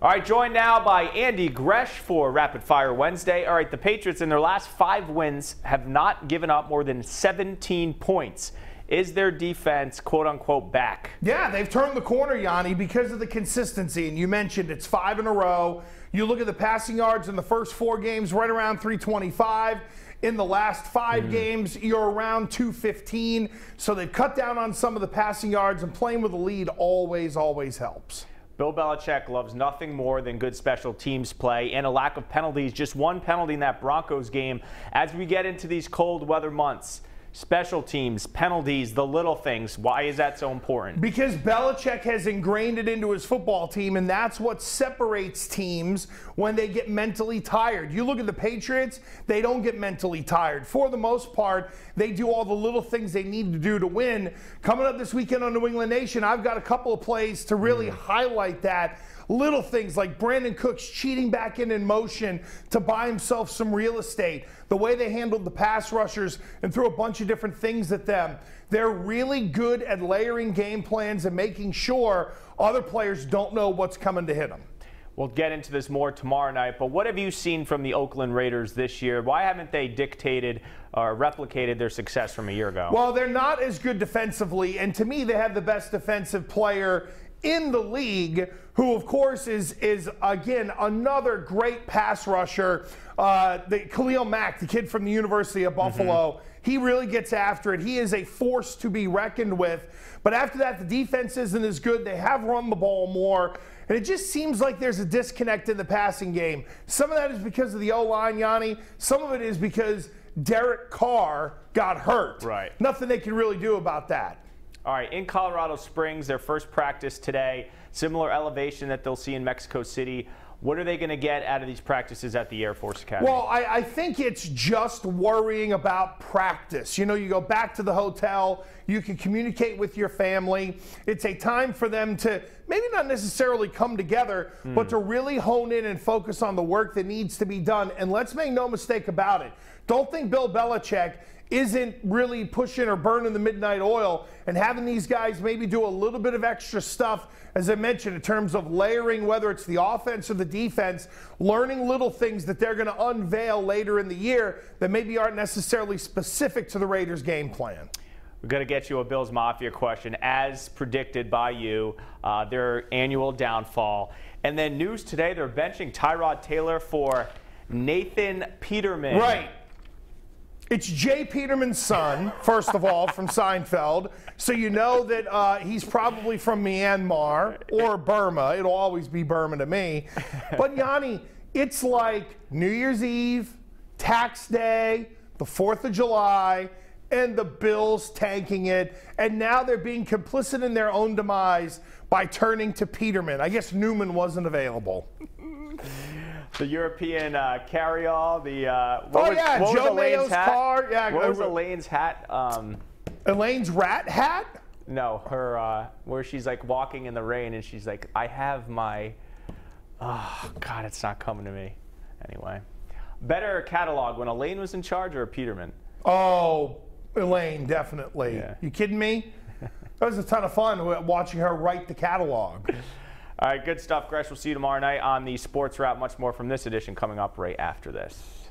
All right, joined now by Andy Gresh for Rapid Fire Wednesday. All right, the Patriots in their last 5 wins have not given up more than 17 points. Is their defense, quote-unquote, back? Yeah, they've turned the corner, Yianni, because of the consistency. And you mentioned it's 5 in a row. You look at the passing yards in the first 4 games, right around 325. In the last 5 games, you're around 215. So they've cut down on some of the passing yards, and playing with a lead always helps. Bill Belichick loves nothing more than good special teams play and a lack of penalties. Just 1 penalty in that Broncos game. As we get into these cold weather months, special teams, penalties, the little things. Why is that so important? Because Belichick has ingrained it into his football team, and that's what separates teams when they get mentally tired. You look at the Patriots, they don't get mentally tired. For the most part, they do all the little things they need to do to win. Coming up this weekend on New England Nation, I've got a couple of plays to really highlight that. Little things like Brandon Cooks cheating back in motion to buy himself some real estate. The way they handled the pass rushers and threw a bunch of different things at them. They're really good at layering game plans and making sure other players don't know what's coming to hit them. We'll get into this more tomorrow night, but what have you seen from the Oakland Raiders this year? Why haven't they dictated or replicated their success from a year ago? Well, they're not as good defensively, and to me, they have the best defensive player in the league, who of course is again another great pass rusher, Khalil Mack, the kid from the University of Buffalo. He really gets after it. He is a force to be reckoned with. But after that, the defense isn't as good. They have run the ball more, and it just seems like there's a disconnect in the passing game. Some of that is because of the O-line, Yianni. Some of it is because Derek Carr got hurt. Right. Nothing they can really do about that. All right, in Colorado Springs, their first practice today, similar elevation that they'll see in Mexico City. What are they going to get out of these practices at the Air Force Academy? Well, I think it's just worrying about practice. You know, you go back to the hotel, you can communicate with your family. It's a time for them to maybe not necessarily come together, but to really hone in and focus on the work that needs to be done. And let's make no mistake about it. Don't think Bill Belichick isn't really pushing or burning the midnight oil and having these guys maybe do a little bit of extra stuff, as I mentioned, in terms of layering, whether it's the offense or the defense, learning little things that they're going to unveil later in the year that maybe aren't necessarily specific to the Raiders' game plan. We're going to get you a Bills Mafia question. As predicted by you, their annual downfall. And then news today, they're benching Tyrod Taylor for Nathan Peterman. Right. It's Jay Peterman's son, first of all, from Seinfeld. So you know that he's probably from Myanmar or Burma. It'll always be Burma to me. But, Yianni, it's like New Year's Eve, tax day, the 4th of July, and the Bills tanking it. And now they're being complicit in their own demise by turning to Peterman. I guess Newman wasn't available. The European carry-all, Joe Mayo's car. Yeah, what was Elaine's hat? Elaine's rat hat? No, her where she's like walking in the rain and she's like, I have my, oh God, it's not coming to me. Anyway, better catalog when Elaine was in charge or Peterman? Oh, Elaine, definitely. Yeah. You kidding me? That was a ton of fun watching her write the catalog. All right, good stuff, Gresh. We'll see you tomorrow night on the Sports Wrap. Much more from this edition coming up right after this.